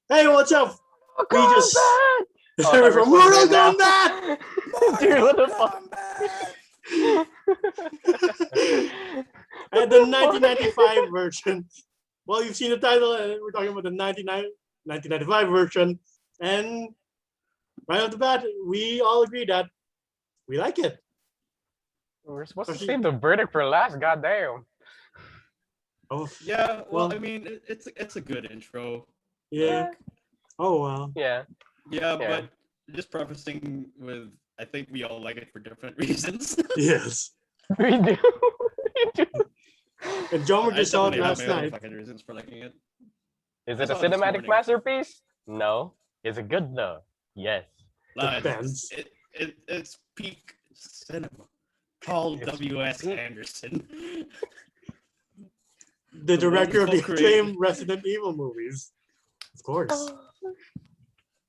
Hey, what's up? We just Oh, from we're Mortal supposed to Kombat. Dude, what the fuck? And the 1995 version. Well, you've seen the title. We're talking about the 1995 version, and right off the bat, we all agree that we like it. We're supposed to Especially- save the verdict for last. Goddamn. Oh, Yeah, well, Well- I mean, it's a good intro. yeah. Oh well. Yeah. Yeah, Yeah. but just prefacing with, I think we all like it for different reasons. Yes. We do. We do. And John I just saw it definitely have last my own night. fucking reasons for liking it. Is I it a saw it this cinematic morning. masterpiece? No. Is it good though? Yes. Nah, Depends. It's peak cinema. Paul It's W.S. peak. Anderson. The director of the wonderful acclaimed Resident Evil movies. Of course.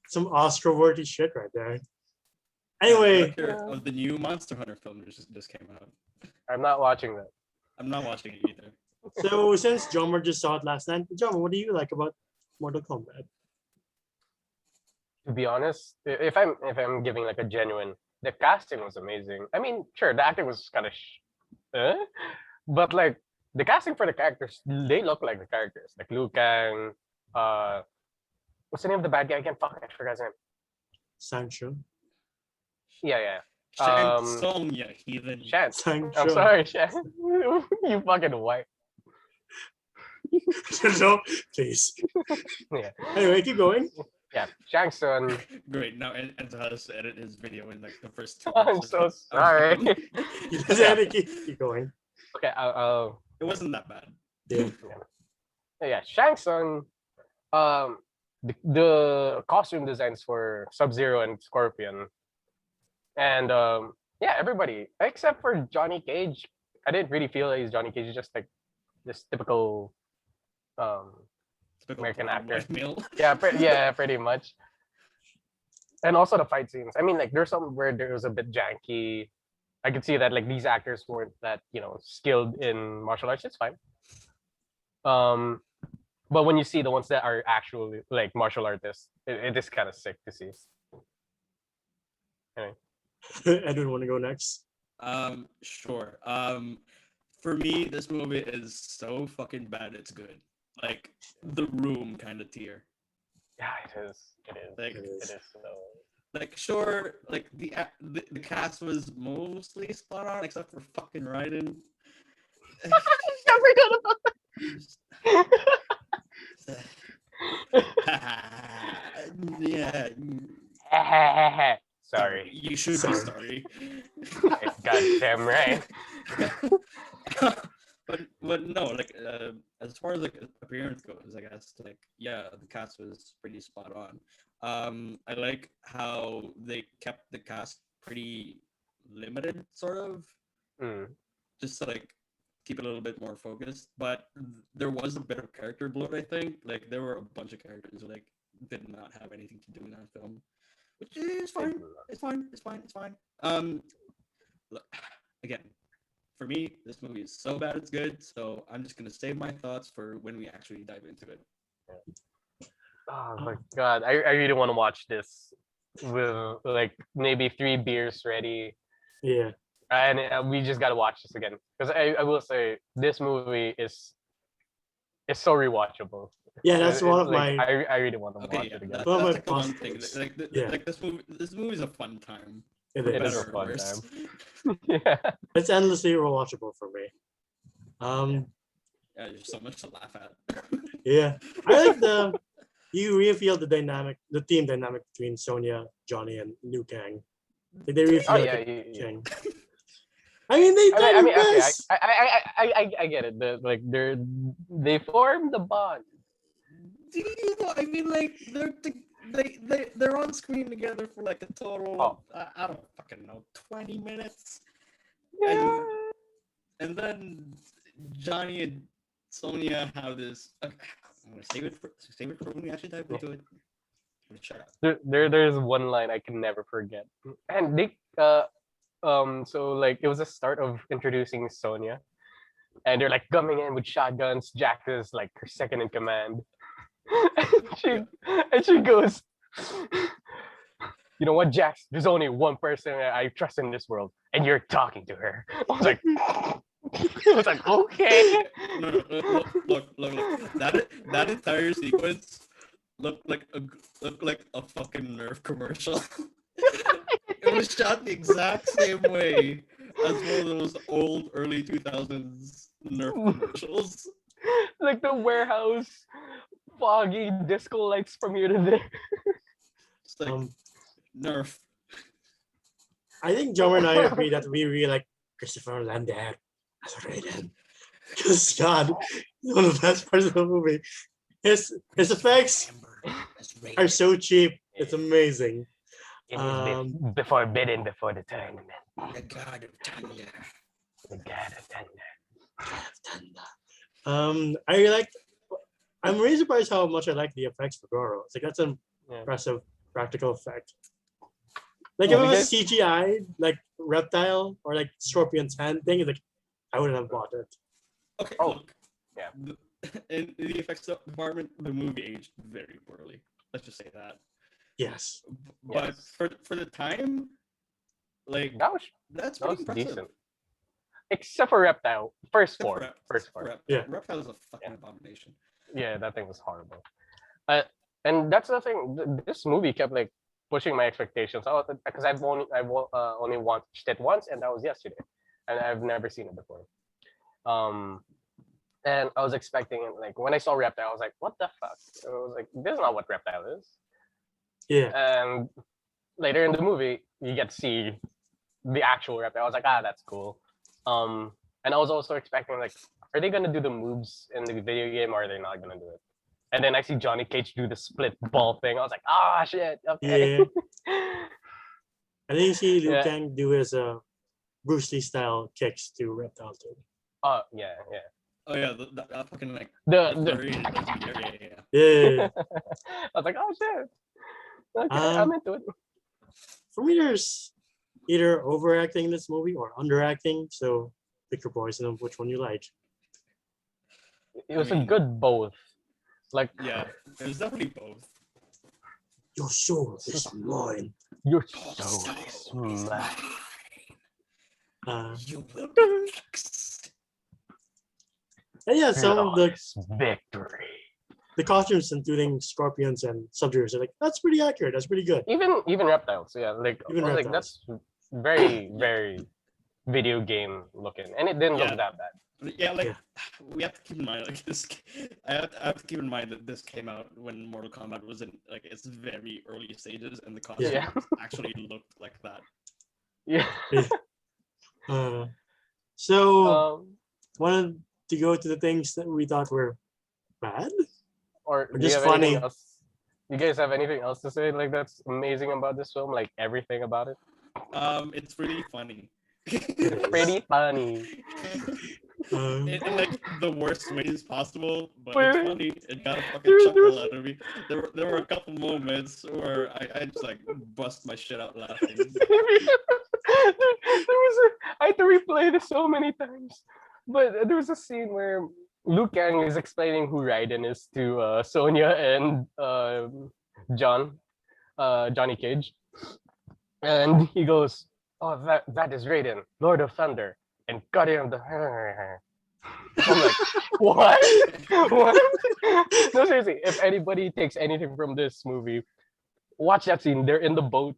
Some Oscar-worthy shit right there. Anyway, Director of the new Monster Hunter film that just came out. I'm not watching that. I'm not watching it either. so since Jomar just saw it last night, Jomar, what do you like about Mortal Kombat? To be honest, if I'm giving like a genuine, the casting was amazing. I mean, sure, the acting was kind of, but like the casting for the characters, they look like the characters, like Liu Kang. What's the name of the bad guy again? Fuck, I forgot his name. Sancho. Yeah. Shang Tsung, yeah, heathen. Shan. Sancho. I'm sorry, Shan. You fucking white. no, please. Yeah. Anyway, keep going. Yeah, Shang Tsung. Great, now Enzo has to edit his video in like the first 2 I'm minutes so of sorry. him. You just had to keep going. Okay, It wasn't that bad. Yeah. yeah, Shang Tsung. The costume designs for Sub-Zero and Scorpion, and yeah, everybody except for Johnny Cage. I didn't really feel like he's Johnny Cage. He's just like this typical Typical American black actor. male. Yeah, yeah, pretty much. And also the fight scenes. I mean, like there's some where there was a bit janky. I could see that like these actors weren't that skilled in martial arts. It's fine. But when you see the ones that are actually like martial artists, it is kind of sick to see. Anyway. Edwin, want to go next? Sure. For me, this movie is so fucking bad it's good. Like The Room kind of tier. Yeah, it is. It is. Like, It is. It is. So... like sure, like the cast was mostly spot on except for fucking Raiden. I forgot about Yeah. that. Sorry. You should Sorry. be sorry. Goddamn right. but no, like as far as like appearance goes, I guess like yeah, the cast was pretty spot on. I like how they kept the cast pretty limited, sort of, just to like keep it a little bit more focused. But there was a bit of character bloat, I think. Like there were a bunch of characters who like did not have anything to do in that film, which is fine. It's fine. Look, again, for me, this movie is so bad it's good. So I'm just gonna save my thoughts for when we actually dive into it. Oh my god, I really want to watch this with like maybe 3 beers ready, Yeah. and we just gotta watch this again because I will say this movie is so rewatchable. Yeah, that's one of like, my. I really want to Okay, watch yeah, it again. One of my that's like the one thing. positives. Like this movie is a fun time. It It is. is a Better or fun worse. time. Yeah. It's endlessly rewatchable for me. Yeah, there's so much to laugh at. Yeah, I like you really feel the team dynamic between Sonya, Johnny, and Liu Kang. Like, they really feel Oh like yeah, a yeah. King. I mean, they I mean, okay, best. I get it. They formed the bond. Do you know? I mean, like they're on screen together for like a total of, I don't fucking know, 20 minutes. Yeah. And then Johnny and Sonya have this. Okay, I'm gonna save it for when we actually dive into it. Shut up. There's one line I can never forget, and they so like it was the start of introducing Sonya, and they're like coming in with shotguns. Jack is like her second in command, and she goes, you know what, Jax? There's only one person that I trust in this world, and you're talking to her. I was like, okay. No, look. That entire sequence looked like a fucking Nerf commercial. It was shot the exact same way as one of those old early 2000s Nerf commercials. Like the warehouse, foggy disco lights from here to there. It's like Nerf. I think Jomer and I agree that we really like Christopher Lambert as Raiden. Because God, one of the best parts of the movie. His effects are so cheap. It's amazing. It is forbidden before the tournament. The God of Thunder. The god of thunder. I really like. I'm really surprised how much I like the effects for Goro. It's like that's an impressive practical effect. Like if it was CGI, like reptile or like scorpion's hand thing, like I wouldn't have bought it. Okay, look. Yeah. In the effects department, the movie aged very poorly. Let's just say that. Yes. But for the time, like that's that was pretty impressive. decent. Except for Reptile. First form. Yeah. Reptile is a fucking abomination. Yeah, that thing was horrible. And that's the thing. This movie kept like pushing my expectations. Because I've only watched it once, and that was yesterday, and I've never seen it before. And I was expecting it. Like when I saw Reptile, I was like, "What the fuck?" I was like, "This is not what Reptile is." Yeah. And later in the movie, you get to see the actual Reptile. I was like, that's cool. And I was also expecting like, are they gonna do the moves in the video game, or are they not gonna do it? And then I see Johnny Cage do the split ball thing. I was like, shit, okay. Yeah. I think you see Liu Yeah. Kang do his Bruce Lee style kicks to Reptile too. Oh yeah. Oh yeah, the fucking like Yeah. Yeah. I was like, oh shit. Okay, I'm into it. For me, there's either overacting in this movie or underacting. So pick your poison of which one you like. It was a good both. Like yeah, it was definitely both. Your soul is mine. Your soul is mine. You will be fixed. And yeah, some of the victory. The costumes, including scorpions and sub-zeros, are like that's pretty accurate. That's pretty good. Even reptiles, yeah. Like Even I was reptiles. like that's very very video game looking, and it didn't look that bad. Yeah, like we have to keep in mind, like this. I have to keep in mind that this came out when Mortal Kombat was in like its very early stages, and the costumes actually looked like that. Yeah. So wanted to go to the things that we thought were bad or just funny. You guys have anything else to say like that's amazing about this film? Like everything about it? It's really funny. It's pretty funny. In like the worst ways possible, but it's funny. It got a fucking chuckle out of me. There were a couple moments where I just like bust my shit out laughing. I had to replay this so many times, but there was a scene where Liu Kang is explaining who Raiden is to Sonya and Johnny Cage, and he goes, "Oh, that is Raiden, Lord of Thunder and Guardian of the." I'm like, what? What? No, seriously. If anybody takes anything from this movie, watch that scene. They're in the boat,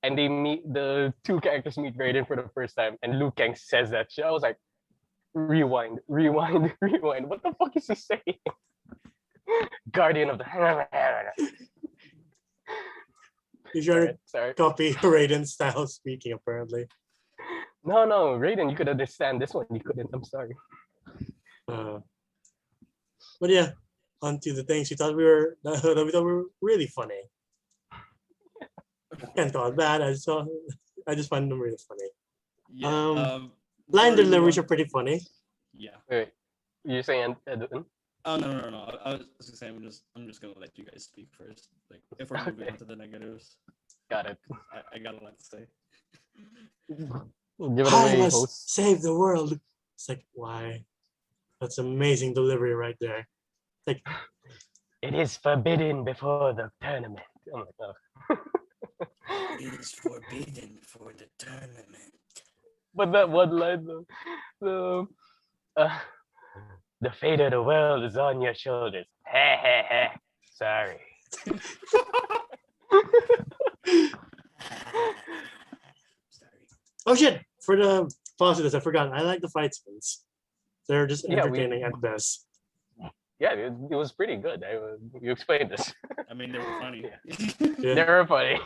and the two characters meet Raiden for the first time, and Liu Kang says that shit. I was like, rewind. What the fuck is he saying? Guardian of the. You're trying to copy Raiden style speaking, apparently. No, Raiden, you could understand this one. You couldn't. I'm sorry. But yeah, on to the things we thought were really funny. Can't call it bad. I just find them really funny. Yeah. Line deliveries are pretty funny. Yeah. Wait, you're saying? Oh no! I was just saying I'm just gonna let you guys speak first. Like if we're moving on to the negatives. Got it. I got a lot to say. Give it away, host. Save the world. It's like why? That's amazing delivery right there. Like It is forbidden before the tournament. I'm like, oh. It is forbidden for the tournament. But that one line though, the uh, the fate of the world is on your shoulders. Heh heh heh. Sorry. Sorry. Oh shit! For the positives, I forgot. I like the fight scenes. They're just Yeah, entertaining at best. Yeah, it was pretty good. You explained this. I mean, they were funny. Yeah. They were funny.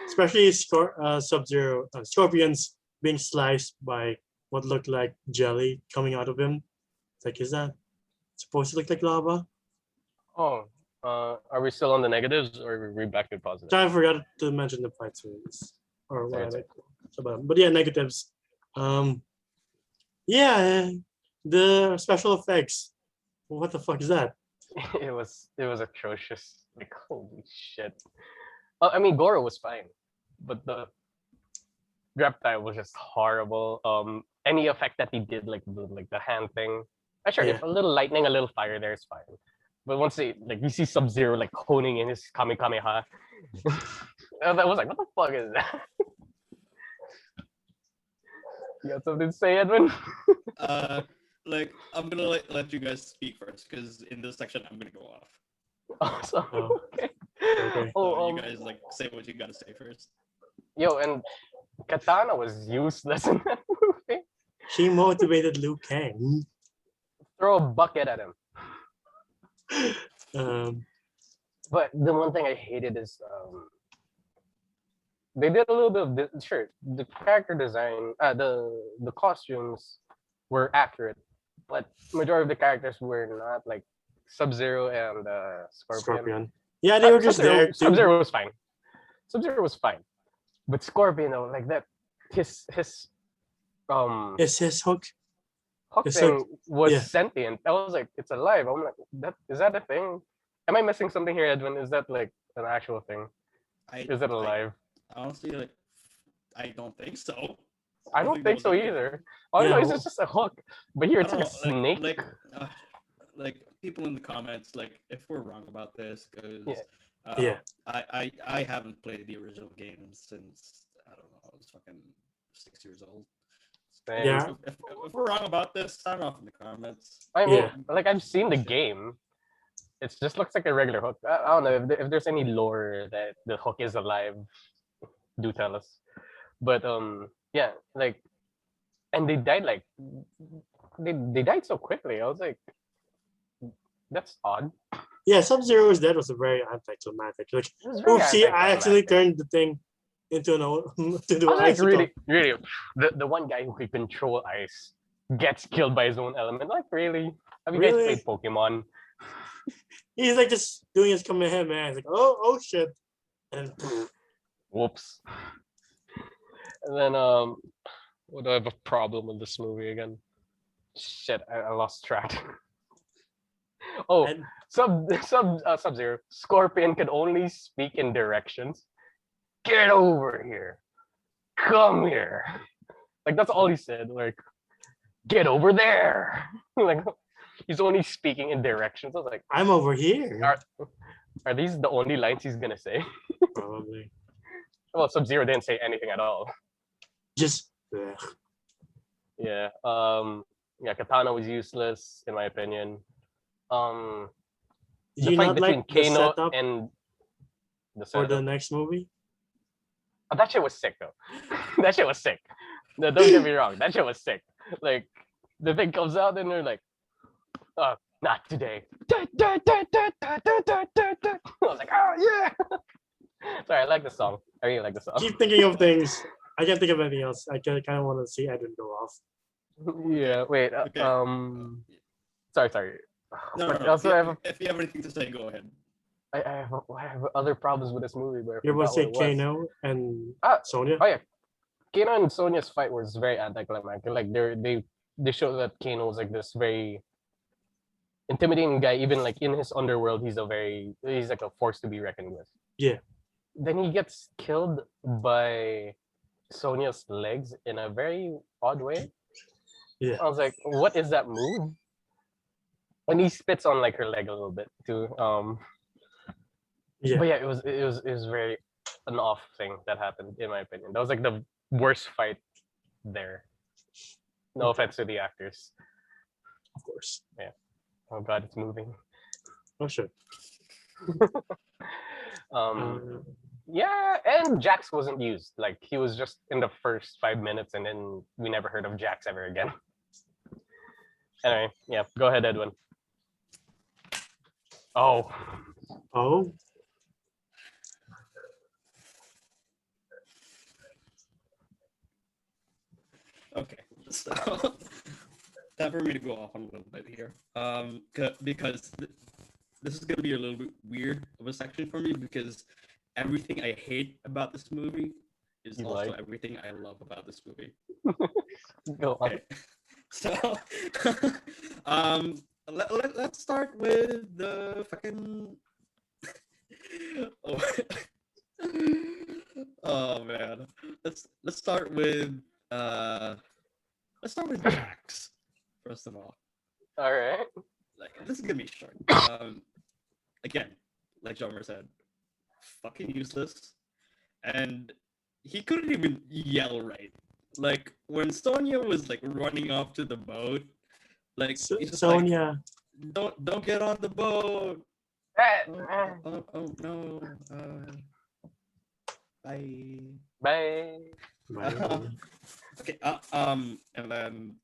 Especially Sub-Zero Scorpions being sliced by what looked like jelly coming out of him. It's like, is that supposed to look like lava? Oh, are we still on the negatives or are we back to positive? I forgot to mention the fight scenes or what I Sorry. like about them. But yeah, negatives. Yeah, the special effects. What the fuck is that? It was atrocious. Like holy shit. I mean, Goro was fine, but the reptile was just horrible. Any effect that he did, like the hand thing, sure, Yeah. if a little lightning, a little fire there is fine. But once they like you see Sub-Zero like honing in his Kamehameha, I was like, what the fuck is that? You got something to say, Edwin? Like I'm gonna let you guys speak first because in this section I'm gonna go off. Oh, sorry. Oh. Okay. Okay. Oh, So you guys like say what you gotta say first. yo, and Katana was useless in that movie. She motivated Liu Kang. Throw a bucket at him. Um, But the one thing I hated is they did a little bit of sure the character design, the costumes were accurate, but majority of the characters were not like Sub-Zero and Scorpion. Scorpion. Yeah, they were just there. Sub-Zero was fine. Sub-Zero was fine, but Scorpion though, like that, his It's his hook. hook his thing hook, was yeah. sentient. I was like, it's alive. I'm like, that is that a thing? Am I missing something here, Edwin? Is that like an actual thing? Is it alive? Honestly, like, I don't think so. I don't think so that was either. All I know is Yeah, it's just a hook, but here I it's don't like a know, snake. like people in the comments, like if we're wrong about this, because Yeah. Yeah. I haven't played the original game since I don't know, I was fucking 6 years old. Same. Yeah. If we're wrong about this, sign off in the comments. I mean, Yeah. like I've seen the game. It just looks like a regular hook. I don't know if there's any lore that the hook is alive. Do tell us. But yeah, like, and they died like they died so quickly. I was like, that's odd. Yeah, Sub-Zero's death was a very anticlimactic. Like, It was very oopsie, I actually anticlimactic. turned the thing into an to do I was like, icicle. really, the one guy who could control ice gets killed by his own element. Like, really? Have you guys Really? played Pokemon? He's like just doing his Kamehameha. He's like, oh shit. And Whoops. And then what do I have a problem with this movie again? Shit, I lost track. Oh, and Sub-Zero. Scorpion can only speak in directions. Get over here. Come here. Like that's all he said. Like, get over there. Like he's only speaking in directions. I was like, I'm over here. are these the only lines he's gonna say? Probably. Well, Sub-Zero didn't say anything at all. Just ugh. Yeah. Yeah, Katana was useless in my opinion. Did The you fight not between like the Kano setup and the for setup. the next movie? Oh, that shit was sick though. That shit was sick. No, don't get me wrong. That shit was sick. Like the thing comes out and they're like, "Oh, not today." I was like, "Oh yeah." Sorry, I like the song. I really like the song. Keep thinking of things. I can't think of anything else. I kind of want to see Edwin go off. Yeah. Wait. Okay. Sorry. No, But no, no. also, If you have anything to say, go ahead. I have other problems with this movie, but I You're about to forgot say what it was. Kano and Ah, Sonya? Oh yeah, Kano and Sonya's fight was very anticlimactic. Like they show that Kano was like this very intimidating guy. Even like in his underworld, he's like a force to be reckoned with. Yeah. Then he gets killed by Sonya's legs in a very odd way. Yeah. I was like, what is that move? And he spits on like her leg a little bit too. Yeah. But yeah, it was very an off thing that happened in my opinion. That was like the worst fight there. No Okay. offense to the actors. Of course. Oh god, it's moving. Oh shit. Um, yeah, and Jax wasn't used. Like he was just in the first 5 minutes, and then we never heard of Jax ever again. Anyway, yeah, go ahead, Edwin. Oh, Oh. Okay, so time for me to go off on a little bit here, because this is gonna be a little bit weird of a section for me because everything I hate about this movie is You also like? everything I love about this movie. go on. Okay, so let's start with the fucking oh, oh man, let's start with uh Jax first of all. All right. Like this is gonna be short. Again, like Jomer said, fucking useless, and he couldn't even yell right. Like when Sonya was like running off to the boat, like he's just like, Sonya. don't get on the boat. Ah, Oh no. Bye. bye. Bye. Okay. And then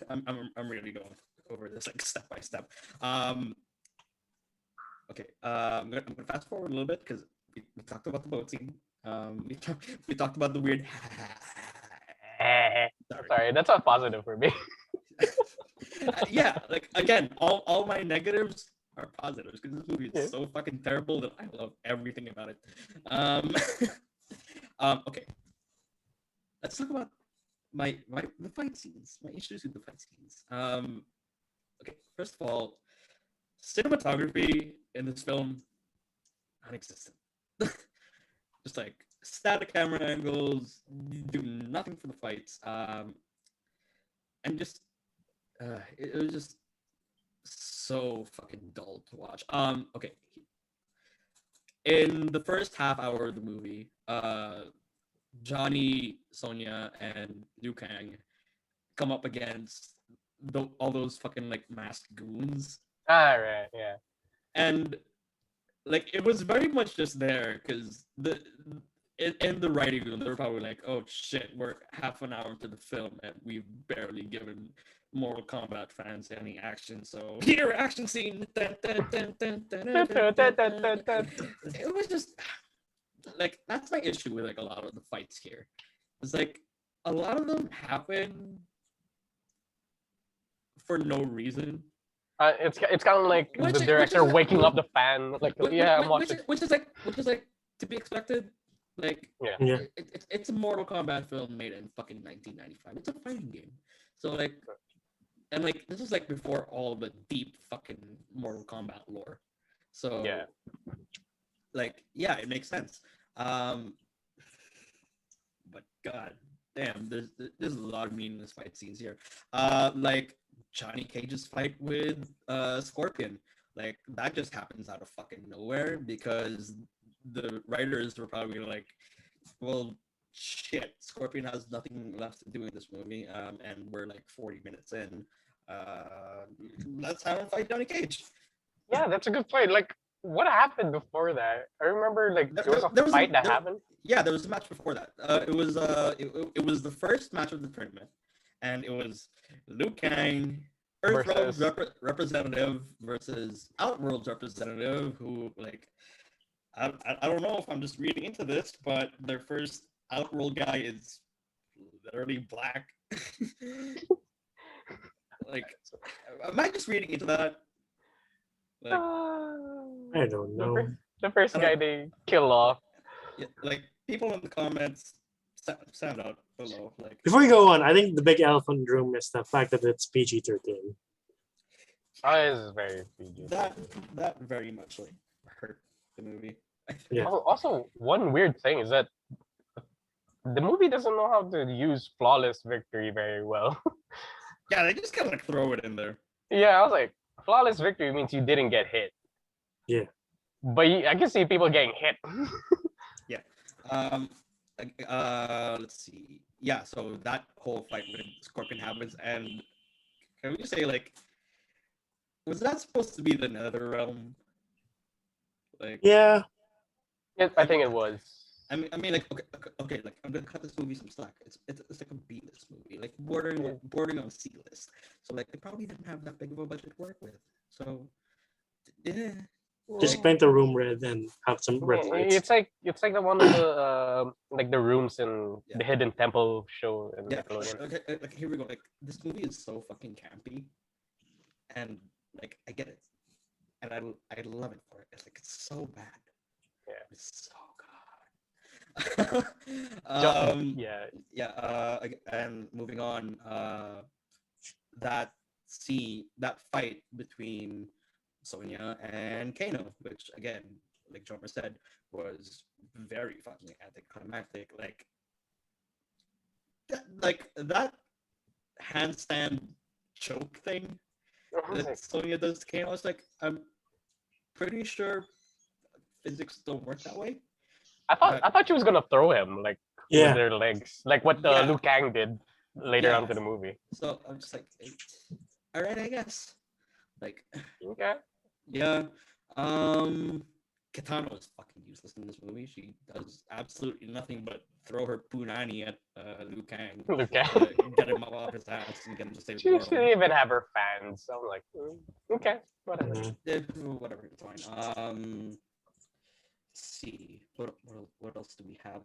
I'm really going over this like step by step. Okay. I'm gonna fast forward a little bit because we talked about the boat scene. We talked about the weird. Sorry, that's not positive for me. Yeah, like again, all my negatives are positives because this movie is Yeah. so fucking terrible that I love everything about it. Okay, let's talk about the fight scenes, my issues with the fight scenes. Okay, first of all, cinematography in this film non-existent. Just like static camera angles, do nothing for the fights, and just it was just so fucking dull to watch. Okay, in the first half hour of the movie, Johnny, Sonya, and Liu Kang come up against all those fucking like masked goons, All right. Yeah. and like it was very much just there because in the writing room they were probably like, oh shit, we're half an hour into the film and we've barely given Mortal Kombat fans any action, so here action scene. Dun, dun, dun, dun, dun, dun, dun, dun, dun. It was just like that's my issue with like a lot of the fights here. It's like a lot of them happen for no reason. It's kind of like Which the is- director which is- waking up the fan. Like, yeah, I'm watching. which is like to be expected. Like Yeah. Yeah. it's a Mortal Kombat film made in fucking 1995. It's a fighting game, so like, and like this is like before all the deep fucking Mortal Kombat lore. So Yeah. like yeah, it makes sense. But god damn, there's a lot of meaningless fight scenes here. Like Johnny Cage's fight with Scorpion. Like that just happens out of fucking nowhere because the writers were probably like, well, shit, Scorpion has nothing left to do in this movie, and we're like 40 minutes in. Let's have him fight Johnny Cage. Yeah, that's a good point. Like, what happened before that? I remember like there was a fight that happened. Yeah, there was a match before that. It was the first match of the tournament, and it was Liu Kang, Earthrealm's representative versus Outworld's representative, who like I don't know if I'm just reading into this, but their first Outworld guy is literally black. Like, am I just reading into that? Like, I don't know. The first guy they kill off. yeah, like people in the comments sound out below. Like Before you go on, I think the big elephant in the room is the fact that it's PG-13. Oh, this is very PG. that very much like hurt the movie. Yeah. Also, one weird thing is that the movie doesn't know how to use flawless victory very well. Yeah, they just kind of like throw it in there. Yeah, I was like, flawless victory means you didn't get hit. Yeah. But I can see people getting hit. Um, let's see. Yeah, so that whole fight with Scorpion happens, and can we just say like, was that supposed to be the Nether realm? Like, Yeah. I think it was. I mean, like, okay, like I'm gonna cut this movie some slack. It's like a B-list movie, like bordering on C-list. So like they probably didn't have that big of a budget to work with. So yeah, Just paint the room red and have some red lights. It's like the one of the like the rooms in Yeah. the Hidden Temple show in yeah. Nickelodeon. Okay, here we go. Like this movie is so fucking campy, and like I get it, and I love it for it. It's like it's so bad. Yeah. It's so good. Yeah. And moving on, that fight between Sonya and Kano, which again, like Jomer said, was very fucking anticlimactic. Like that handstand choke thing that Sonya does to Kano. It's like I'm pretty sure physics don't work that way. I thought she was gonna throw him like with Yeah. their legs, like what Yeah. Liu Kang did later Yeah. on to the movie. So I'm just like, all right, I guess. Like, Okay. yeah. Katana was fucking useless in this movie. She does absolutely nothing but throw her punani at Liu Kang, Liu Kang. get him off his ass and get him to save the She world. didn't even have her fans. So I'm like, okay, whatever. Mhm. Yeah, whatever, it's fine. Let's see, what else do we have?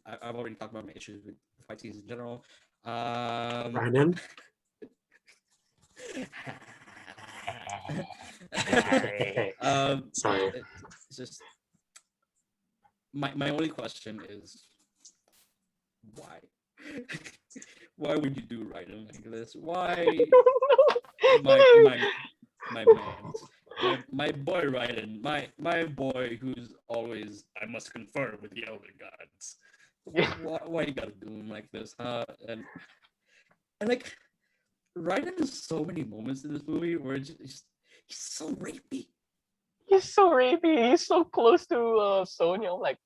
I've already talked about my issues with fight scenes in general. Right in. Sorry. It's just my only question is why? Why would you do Raiden like this? Why my man, my boy Raiden, my boy who's always I must confer with the elder gods. Why you gotta do him like this, huh? And like Raiden has so many moments in this movie where he's so rapey. He's so rapey. He's so close to Sonya. I'm like,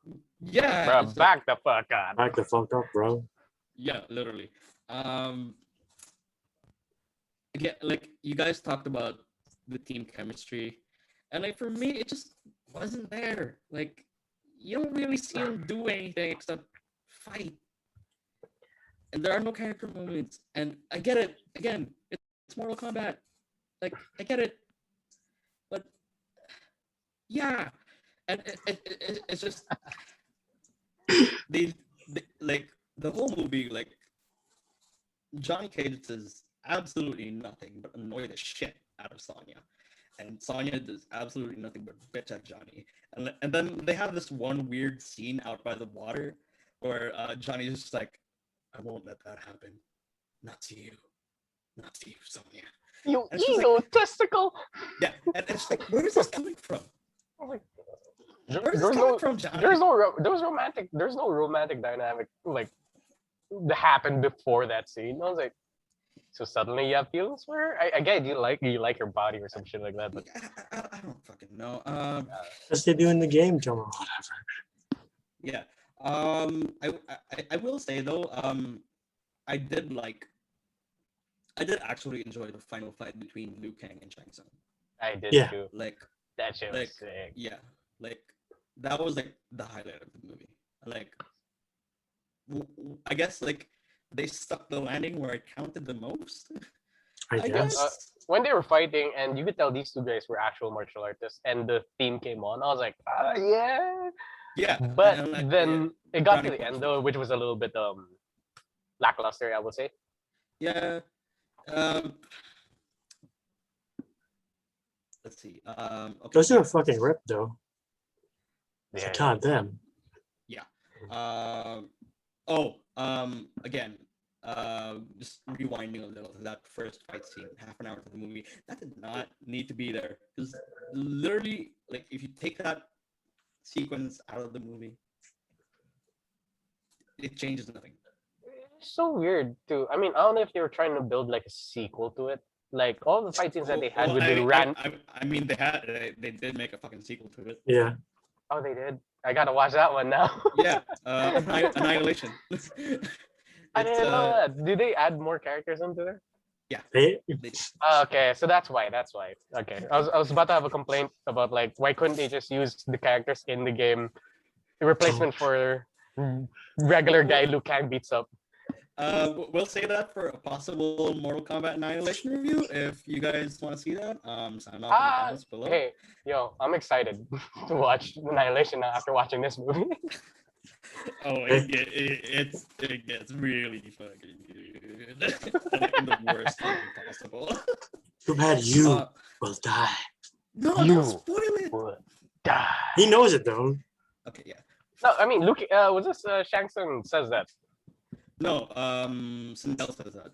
Yeah, bro, it's back the fuck up. Back the fuck up, bro. yeah, literally. Again, like you guys talked about the team chemistry, and like for me, it just wasn't there. Like you don't really see him do anything except fight, and there are no character moments. And I get it. Again, it's Mortal Kombat. Like I get it, but yeah, and it's just they like the whole movie. Like Johnny Cage does absolutely nothing but annoy the shit out of Sonya, and Sonya does absolutely nothing but bitch at Johnny. And then they have this one weird scene out by the water where Johnny's just like, "I won't let that happen. Not to you, not to you, Sonya." You And she's like- egotistical. Yeah, and it's like, where is this coming from? I'm like, Where is there's this no coming from, Johnny? there's no romantic dynamic like that happened before that scene. I was like, so suddenly you have feelings for her? I get you like her body or some shit like that, but I don't fucking know. As they do in the game, John. Whatever. Yeah. I will say though, I did actually enjoy the final fight between Liu Kang and Chiang. I did Yeah. too. Like, That shit was like, sick. yeah, like that was like the highlight of the movie. Like, I guess like they stuck the landing where it counted the most. I guess. When they were fighting, and you could tell these two guys were actual martial artists, and the theme came on, I was like, yeah. Yeah, But and, like, then it got to brownie the end points. though, which was a little bit lackluster, I would say. Yeah. Let's see. Okay. Those are fucking ripped though. Yeah. God damn. Again, just rewinding a little to that first fight scene, half an hour to the movie, that did not need to be there. Because literally, like, if you take that sequence out of the movie, it changes nothing. It's so weird too. I mean, I don't know if they were trying to build like a sequel to it, Like all the fight scenes that they had Well, with the ran. I mean, they did make a fucking sequel to it. Yeah. Oh, they did. I gotta watch that one now. Yeah, Annihilation. I It's didn't know that. Did they add more characters into there? They, they did. Okay, so that's why. That's why. Okay, I was about to have a complaint about like why couldn't they just use the characters in the game, the replacement for regular guy Liu Kang beats up. We'll say that for a possible Mortal Kombat Annihilation review. If you guys want to see that, sound off in the comments below. Hey, yo, I'm excited to watch Annihilation now after watching this movie. Oh, it gets really fucking good. Like, in the worst way possible. too bad you Uh, will die. No, You don't spoil it. would die. He knows it though. Okay, yeah. No, I mean, Luke, was this Shang Tsung says that? No, Sindel says that.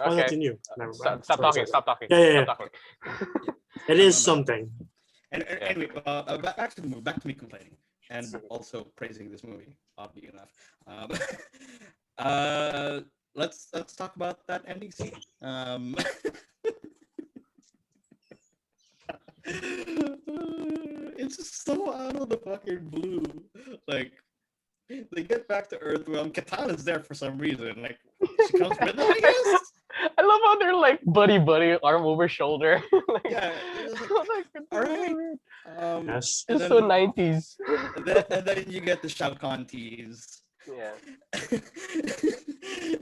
Oh, Okay, that's in you. Never mind. stop Sorry, talking. sorry. Stop talking. Yeah. Stop talking. It is something. And anyway, back to the movie, back to me complaining and also praising this movie. Oddly enough, let's talk about that ending scene. It's just so out of the fucking blue. Like they get back to Earth. Well, Katana's there for some reason. Like she comes with them, I guess. I love how they're like buddy, arm over shoulder. Like, Yeah, it's like, like, all right. Yes. And it's then, so 90s. and then you get the Shao Kahn tease. Yeah.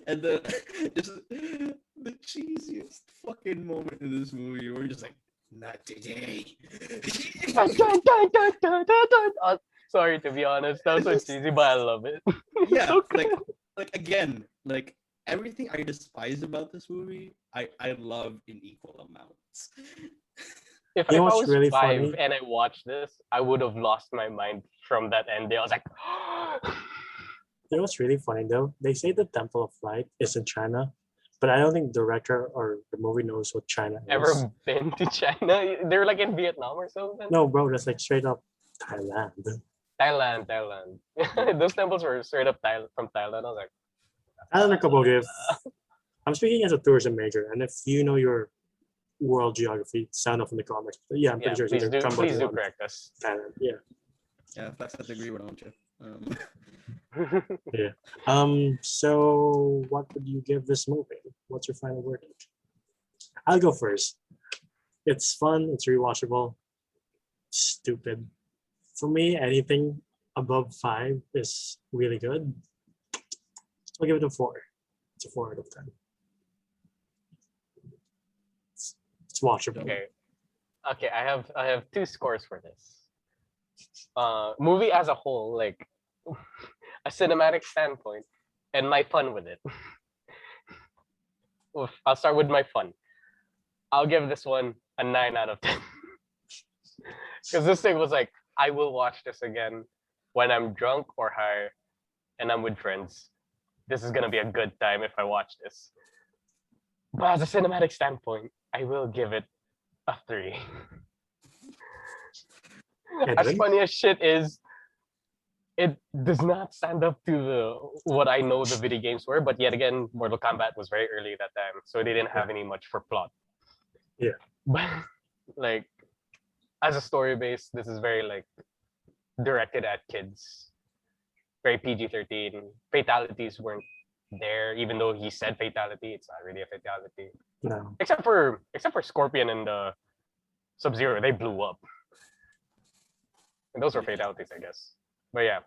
And just the cheesiest fucking moment in this movie where you're just like, not today. Dun, dun, dun, dun, dun, dun, dun. Sorry to be honest, that was so cheesy, but I love it. It's Yeah, so cool. like again, like everything I despise about this movie, I love in equal amounts. If You know I what's was really 5 funny? and I watched this, I would have lost my mind from that ending. I was like, You know what's really funny though? They say the Temple of Light is in China, but I don't think the director or the movie knows what China is. ever been to China? They're like in Vietnam or something? No, bro, that's like straight up Thailand. Thailand. Those temples were straight up from Thailand. I was like, I don't know, Cambodia. I'm speaking as a tourism major, and if you know your world geography, sound off in the comments. But yeah, I'm yeah, pretty sure it's please either do Cambodia or correct us. Thailand. Yeah. Yeah, that's that degree, why don't you? So what would you give this movie? What's your final verdict? I'll go first. It's fun, it's rewatchable, stupid. For me, anything above 5 is really good. I'll give it a 4. It's a 4 out of 10. It's watchable. Okay, I have 2 scores for this. Movie as a whole, like a cinematic standpoint, and my fun with it. I'll start with my fun. I'll give this one a 9 out of 10. Because this thing was like, I will watch this again when I'm drunk or high and I'm with friends. This is gonna be a good time if I watch this. But as a cinematic standpoint, I will give it a 3. As funny as shit is, it does not stand up to what I know the video games were. But yet again, Mortal Kombat was very early at that time, so they didn't have any much for plot. Yeah. But like, as a story base, this is very like directed at kids. Very PG-13. Fatalities weren't there, even though he said fatality. It's not really a fatality. No. Except for Scorpion and Sub-Zero, they blew up. And those were fatalities, I guess. But yeah,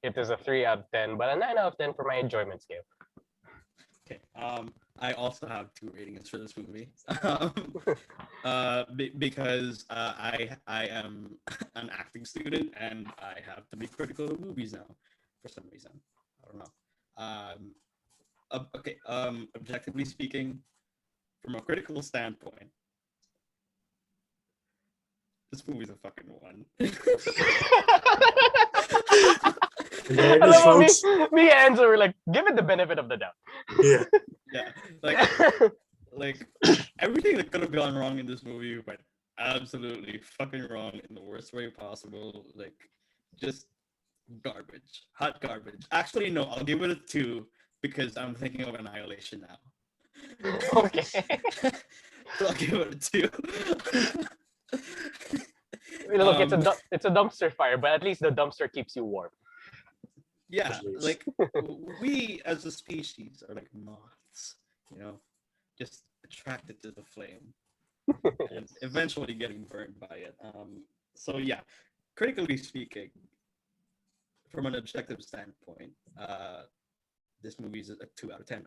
it is a 3 out of 10, but a 9 out of 10 for my enjoyment scale. Okay. I also have 2 ratings for this movie. Because I am an acting student and I have to be critical of movies now for some reason. I don't know. Okay. Objectively speaking, from a critical standpoint, this movie's a fucking 1. There it I is, love how folks. me and Enzo were like, give it the benefit of the doubt. Yeah. Yeah, like everything that could have gone wrong in this movie went absolutely fucking wrong in the worst way possible. Like, just garbage, hot garbage. Actually, no, I'll give it a 2 because I'm thinking of Annihilation now. Okay. So I'll give it a 2. Look, it's a dumpster fire, but at least the dumpster keeps you warm. Yeah, At least. like we as a species are like moths, just attracted to the flame and eventually getting burned by it. So yeah, critically speaking, from an objective standpoint, this movie is a 2 out of 10.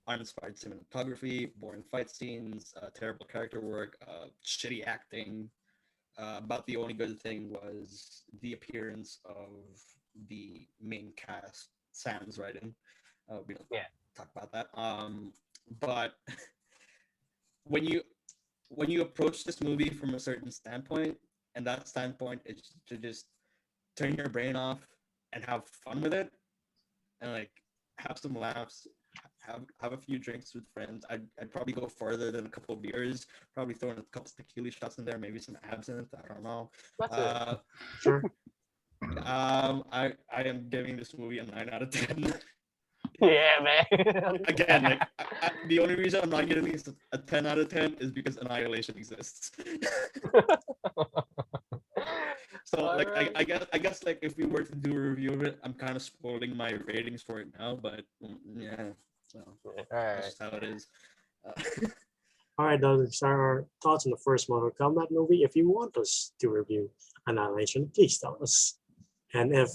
Uninspired cinematography, boring fight scenes, terrible character work, shitty acting. About the only good thing was the appearance of the main cast, Sam's writing. We don't talk about that. But when you approach this movie from a certain standpoint, and that standpoint is to just turn your brain off and have fun with it, and like have some laughs, have a few drinks with friends. I'd probably go further than a couple of beers. Probably throw in a couple tequila shots in there, maybe some absinthe. I don't know. Sure. I am giving this movie a 9 out of 10. Yeah, man. Again, like the only reason I'm not giving this a 10 out of 10 is because Annihilation exists. So like I guess like if we were to do a review of it, I'm kind of spoiling my ratings for it now, but yeah, so that's just how it is. All right, those are our thoughts on the first Mortal Kombat movie. If you want us to review Annihilation, please tell us. And if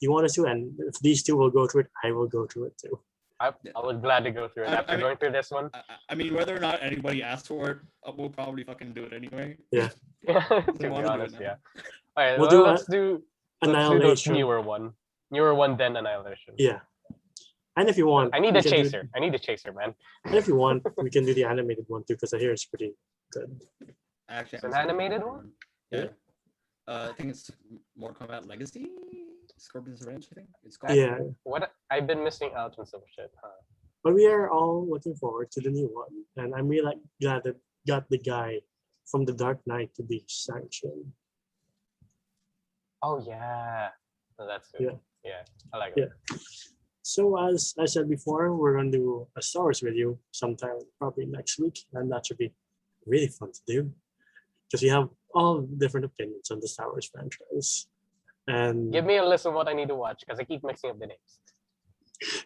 you want us to, and if these two will go through it, I will go through it too. I would gladly go through it after going through this one. I mean, whether or not anybody asks for it, we'll probably fucking do it anyway. Yeah. To be honest, yeah. All right, We'll do let's do the Annihilation. newer one, then Annihilation. Yeah. And if you want, I need we a can do- chaser. I need a chaser, man. And if you want, we can do the animated one too, because I hear it's pretty good. Actually, It's an animated one. one? Yeah. I think it's Mortal Kombat Legacy, Scorpion's Revenge. I think it's called. Yeah. What I've been missing out on some shit, huh? But we are all looking forward to the new one. And I'm really glad that got the guy from The Dark Knight to be sanctioned. Oh yeah. No, that's good. Yeah, I like it. Yeah. So as I said before, we're going to do a Star Wars review sometime probably next week. And that should be really fun to do. Because we have all different opinions on the Star Wars franchise. And Give me a list of what I need to watch, because I keep mixing up the names.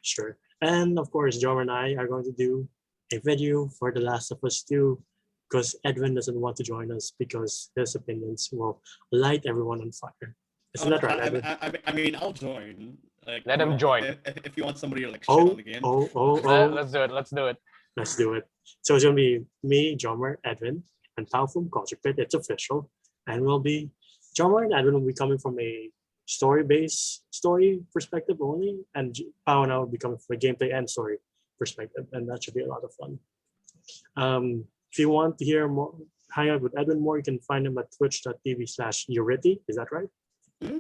sure. And of course, Jomer and I are going to do a video for The Last of Us 2 because Edwin doesn't want to join us because his opinions will light everyone on fire. Isn't that right, Edwin? I mean, I'll join. Like, Let him join. If you want somebody to like shit Oh, on the game. Let's do it. Let's do it. Let's do it. So it's going to be me, Jomer, Edwin, and Pao from Culture Pit. It's official. And we'll be, Jomer and Edwin will be coming from a story perspective only, and Pao and I will be coming from a gameplay and story perspective, and that should be a lot of fun. If you want to hear more, hang out with Edwin more, you can find him at twitch.tv/Euriti. Is that right? Mm-hmm.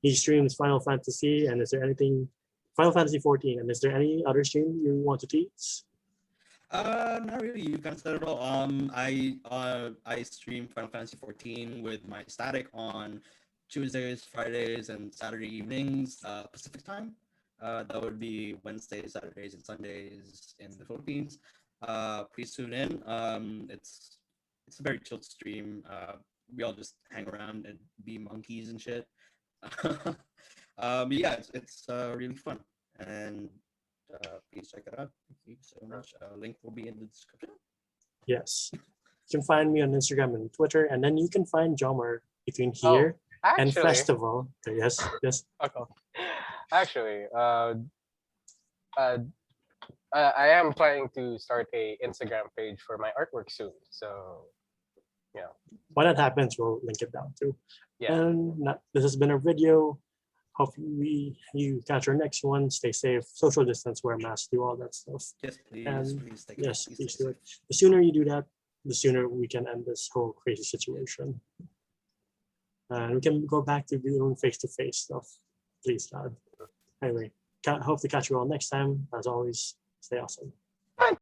He streams Final Fantasy, and is there anything Final Fantasy 14? And is there any other stream you want to tease? Not really. You kind of said it all. I stream Final Fantasy 14 with my static on Tuesdays, Fridays, and Saturday evenings, Pacific time. That would be Wednesdays, Saturdays, and Sundays in the Philippines. Please tune in. It's a very chilled stream. We all just hang around and be monkeys and shit. But yeah, it's really fun, and please check it out. Thank you so much. Link will be in the description. Yes. You can find me on Instagram and Twitter, and then you can find Jomer between here and festival. Yes. Okay. Actually, I am planning to start a Instagram page for my artwork soon. So, yeah. When that happens, we'll link it down too. Yeah. And this has been a video. Hopefully you catch our next one. Stay safe, social distance, wear masks, do all that stuff. Yes, please. And Please take yes, it. please do it. The sooner you do that, the sooner we can end this whole crazy situation. And we can go back to doing face-to-face stuff. Please, God. Anyway, hope to catch you all next time. As always, stay awesome.